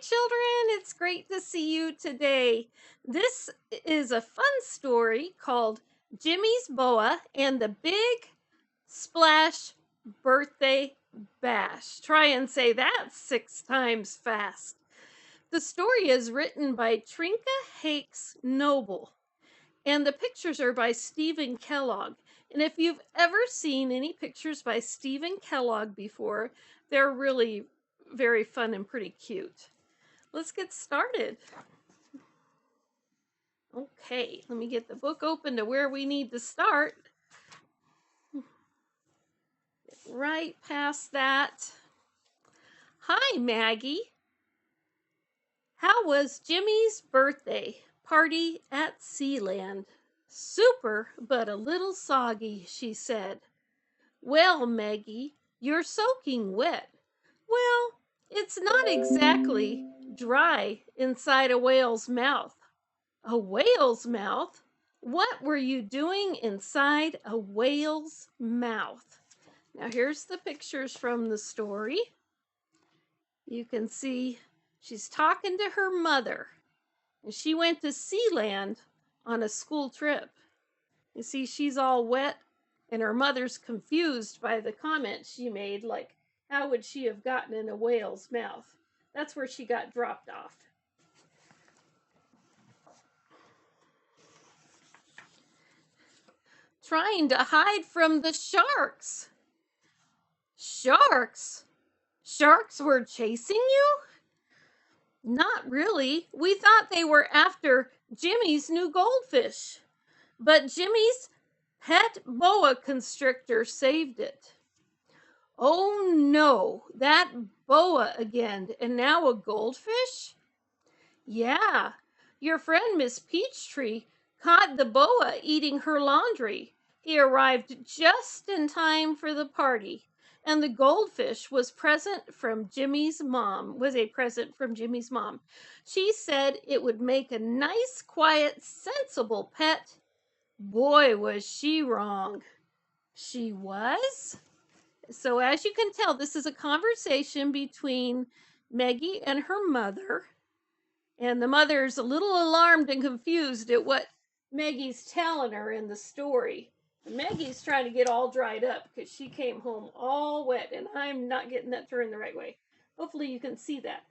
children. It's great to see you today. This is a fun story called Jimmy's Boa and the Big Splash Birthday Bash. Try and say that 6 times fast. The story is written by Trinka Hakes Noble, and the pictures are by Stephen Kellogg. And if you've ever seen any pictures by Stephen Kellogg before, they're really very fun and pretty cute. Let's get started. Okay, let me get the book open to where we need to start. Right past that. Hi, Maggie. How was Jimmy's birthday party at Sealand? Super, but a little soggy, she said. Well, Maggie, you're soaking wet. Well, it's not exactly dry inside a whale's mouth. A whale's mouth? What were you doing inside a whale's mouth? Now here's the pictures from the story. You can see she's talking to her mother, and she went to Sealand on a school trip. You see, she's all wet, and her mother's confused by the comment she made, like, how would she have gotten in a whale's mouth? That's where she got dropped off. Trying to hide from the sharks. Sharks? Sharks were chasing you? Not really. We thought they were after Jimmy's new goldfish. But Jimmy's pet boa constrictor saved it. Oh no, that boa again, and now a goldfish? Yeah, your friend Miss Peachtree caught the boa eating her laundry. He arrived just in time for the party, and the goldfish was a present from Jimmy's mom. She said it would make a nice, quiet, sensible pet. Boy, was she wrong. She was? So as you can tell, this is a conversation between Maggie and her mother. And the mother's a little alarmed and confused at what Maggie's telling her in the story. And Maggie's trying to get all dried up because she came home all wet, and I'm not getting that turned the right way. Hopefully you can see that.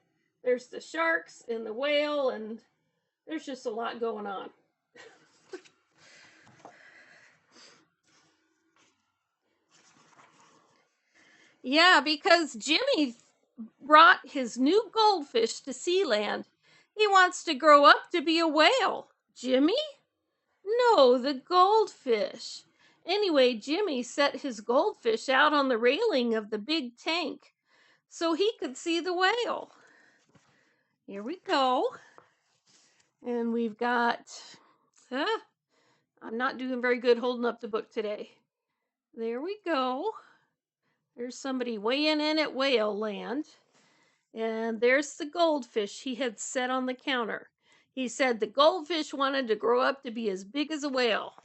There's the sharks and the whale, and there's just a lot going on. Yeah, because Jimmy brought his new goldfish to Sealand. He wants to grow up to be a whale. Jimmy? No, the goldfish. Anyway, Jimmy set his goldfish out on the railing of the big tank so he could see the whale. Here we go. And we've got, I'm not doing very good holding up the book today. There we go. There's somebody weighing in at Whale Land. And there's the goldfish he had set on the counter. He said the goldfish wanted to grow up to be as big as a whale.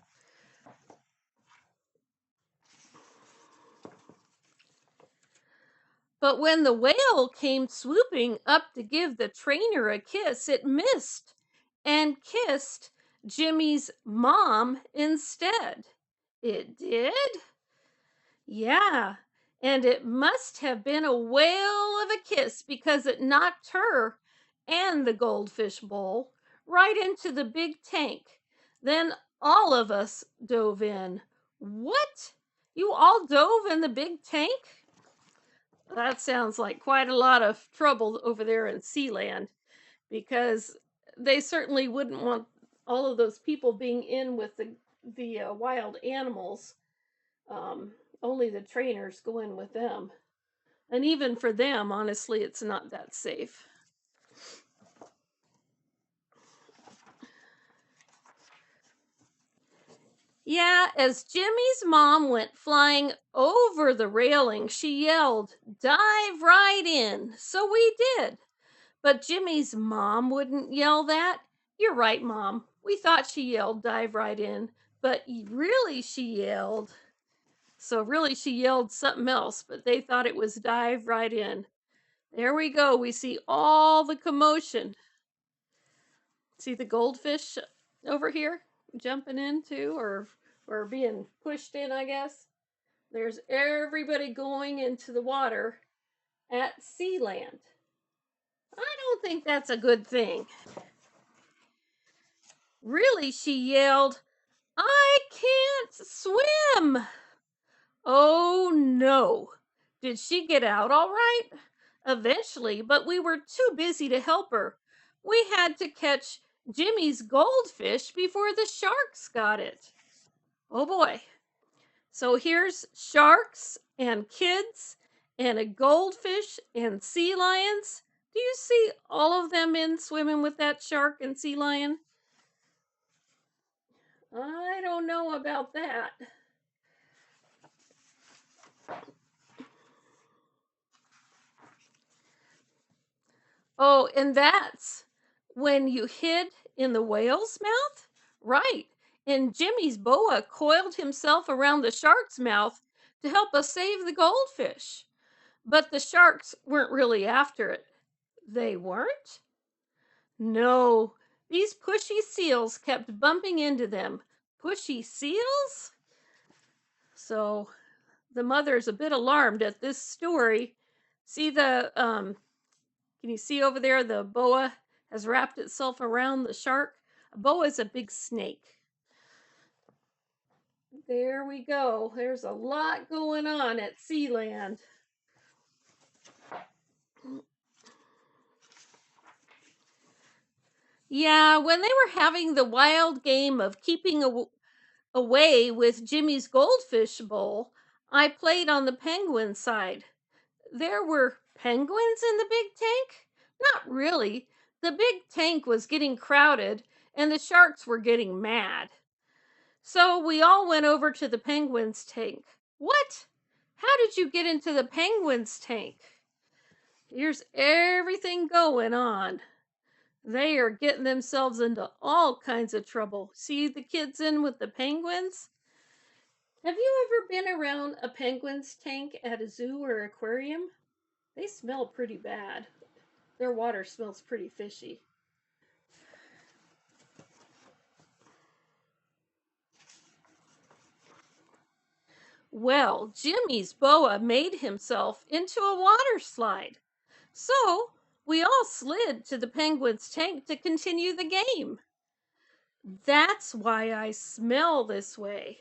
But when the whale came swooping up to give the trainer a kiss, it missed and kissed Jimmy's mom instead. It did? Yeah, and it must have been a whale of a kiss because it knocked her and the goldfish bowl right into the big tank. Then all of us dove in. What? You all dove in the big tank? That sounds like quite a lot of trouble over there in Sealand, because they certainly wouldn't want all of those people being in with the wild animals. Only the trainers go in with them. And even for them, honestly, it's not that safe. Yeah, as Jimmy's mom went flying over the railing, she yelled, "Dive right in." So we did. But Jimmy's mom wouldn't yell that. You're right, Mom. We thought she yelled, "Dive right in." But really she yelled. So really she yelled something else, but they thought it was "dive right in." There we go. We see all the commotion. See the goldfish over here jumping in too, or being pushed in, I guess. There's everybody going into the water at Sealand. I don't think that's a good thing. Really, she yelled, I can't swim. Oh no. Did she get out all right? Eventually, but we were too busy to help her. We had to catch Jimmy's goldfish before the sharks got it. Oh boy. So here's sharks and kids and a goldfish and sea lions. Do you see all of them in swimming with that shark and sea lion? I don't know about that. Oh, and that's when you hid in the whale's mouth? Right. And Jimmy's boa coiled himself around the shark's mouth to help us save the goldfish. But the sharks weren't really after it. They weren't? No. These pushy seals kept bumping into them. Pushy seals? So the mother's a bit alarmed at this story. See the can you see over there the boa has wrapped itself around the shark? A boa is a big snake. There we go. There's a lot going on at Sealand. Yeah, when they were having the wild game of keeping away with Jimmy's goldfish bowl, I played on the penguin side. There were penguins in the big tank? Not really. The big tank was getting crowded and the sharks were getting mad. So we all went over to the penguins' tank. What? How did you get into the penguins' tank? Here's everything going on. They are getting themselves into all kinds of trouble. See the kids in with the penguins? Have you ever been around a penguin's tank at a zoo or aquarium? They smell pretty bad. Their water smells pretty fishy. Well, Jimmy's boa made himself into a water slide. So we all slid to the penguin's tank to continue the game. That's why I smell this way.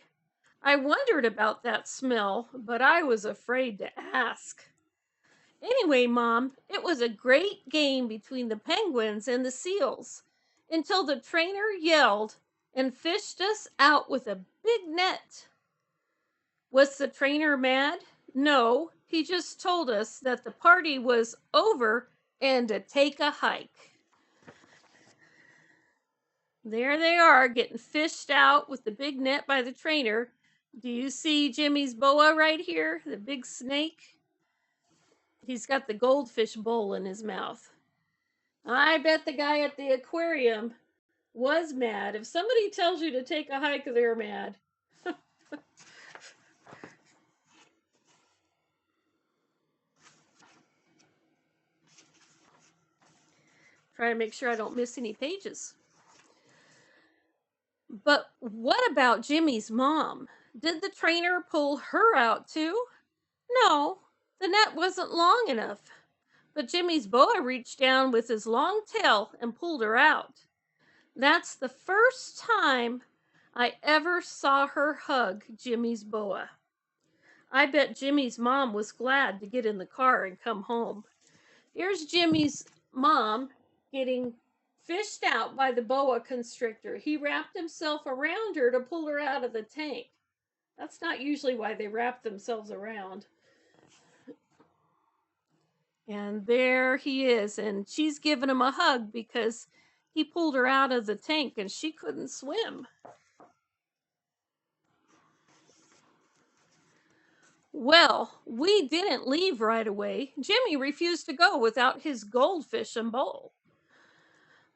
I wondered about that smell, but I was afraid to ask. Anyway, Mom, it was a great game between the penguins and the seals until the trainer yelled and fished us out with a big net. Was the trainer mad? No, he just told us that the party was over and to take a hike. There they are, getting fished out with the big net by the trainer. Do you see Jimmy's boa right here? The big snake? He's got the goldfish bowl in his mouth. I bet the guy at the aquarium was mad. If somebody tells you to take a hike, they're mad. Try to make sure I don't miss any pages. But what about Jimmy's mom? Did the trainer pull her out too? No, the net wasn't long enough. But Jimmy's boa reached down with his long tail and pulled her out. That's the first time I ever saw her hug Jimmy's boa. I bet Jimmy's mom was glad to get in the car and come home. Here's Jimmy's mom getting fished out by the boa constrictor. He wrapped himself around her to pull her out of the tank. That's not usually why they wrap themselves around. And there he is, and she's giving him a hug because he pulled her out of the tank and she couldn't swim. Well, we didn't leave right away. Jimmy refused to go without his goldfish and bowl.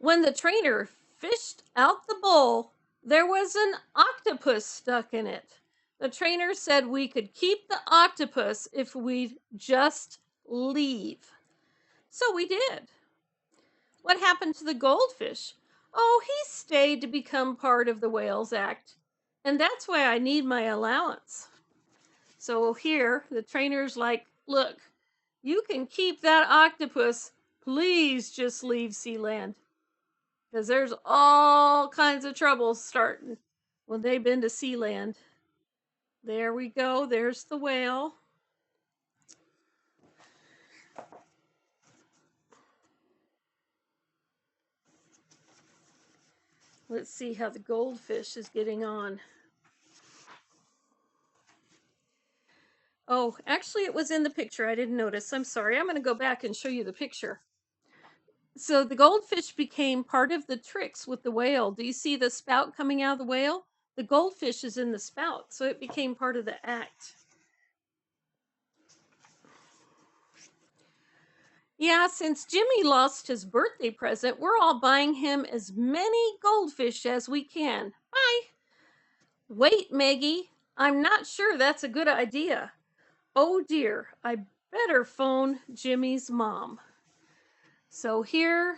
When the trainer fished out the bowl, there was an octopus stuck in it. The trainer said we could keep the octopus if we'd just leave. So we did. What happened to the goldfish? Oh, he stayed to become part of the Whales Act. And that's why I need my allowance. So here, the trainer's like, look, you can keep that octopus. Please just leave Sealand. Because there's all kinds of trouble starting when they've been to Sealand. There we go. There's the whale. Let's see how the goldfish is getting on. Oh, actually, it was in the picture. I didn't notice. I'm sorry. I'm going to go back and show you the picture. So the goldfish became part of the tricks with the whale. Do you see the spout coming out of the whale? The goldfish is in the spout, so it became part of the act. Yeah, since Jimmy lost his birthday present, we're all buying him as many goldfish as we can. Bye. Wait, Maggie. I'm not sure that's a good idea. Oh dear, I better phone Jimmy's mom. So here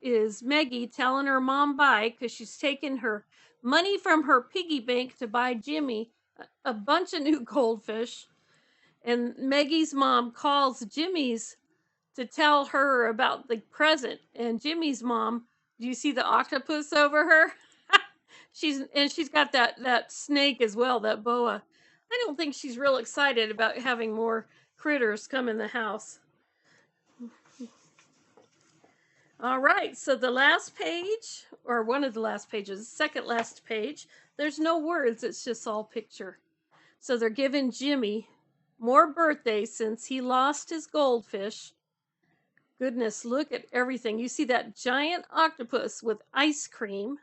is Maggie telling her mom bye because she's taken her money from her piggy bank to buy Jimmy a bunch of new goldfish. And Maggie's mom calls Jimmy's to tell her about the present. And Jimmy's mom, do you see the octopus over her? she's got that snake as well, that boa. I don't think she's real excited about having more critters come in the house. All right, so the last page, or one of the last pages, the second last page, there's no words, it's just all picture. So they're giving Jimmy more birthdays since he lost his goldfish. Goodness, look at everything. You see that giant octopus with ice cream.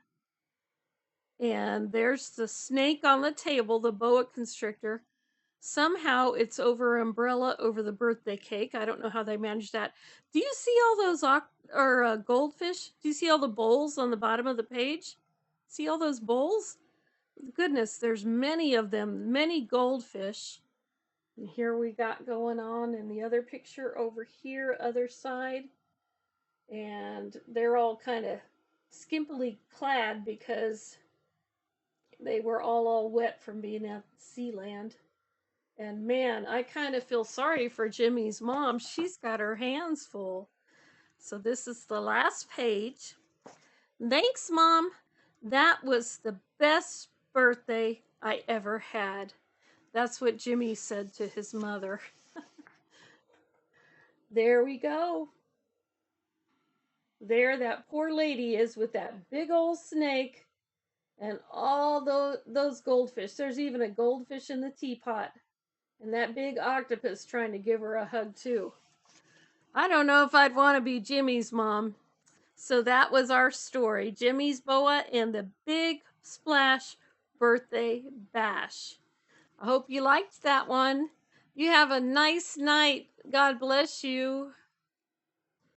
And there's the snake on the table, the boa constrictor. Somehow it's over umbrella over the birthday cake. I don't know how they managed that. Do you see all those goldfish? Do you see all the bowls on the bottom of the page? See all those bowls? Goodness, there's many of them, many goldfish. And here we got going on in the other picture over here, other side. And they're all kind of skimpily clad because they were all wet from being at Sealand. And man, I kind of feel sorry for Jimmy's mom. She's got her hands full. So this is the last page. Thanks, Mom. That was the best birthday I ever had. That's what Jimmy said to his mother. There we go. There that poor lady is with that big old snake and all those goldfish. There's even a goldfish in the teapot. And that big octopus trying to give her a hug too. I don't know if I'd want to be Jimmy's mom. So that was our story. Jimmy's boa and the Big Splash Birthday Bash. I hope you liked that one. You have a nice night. God bless you.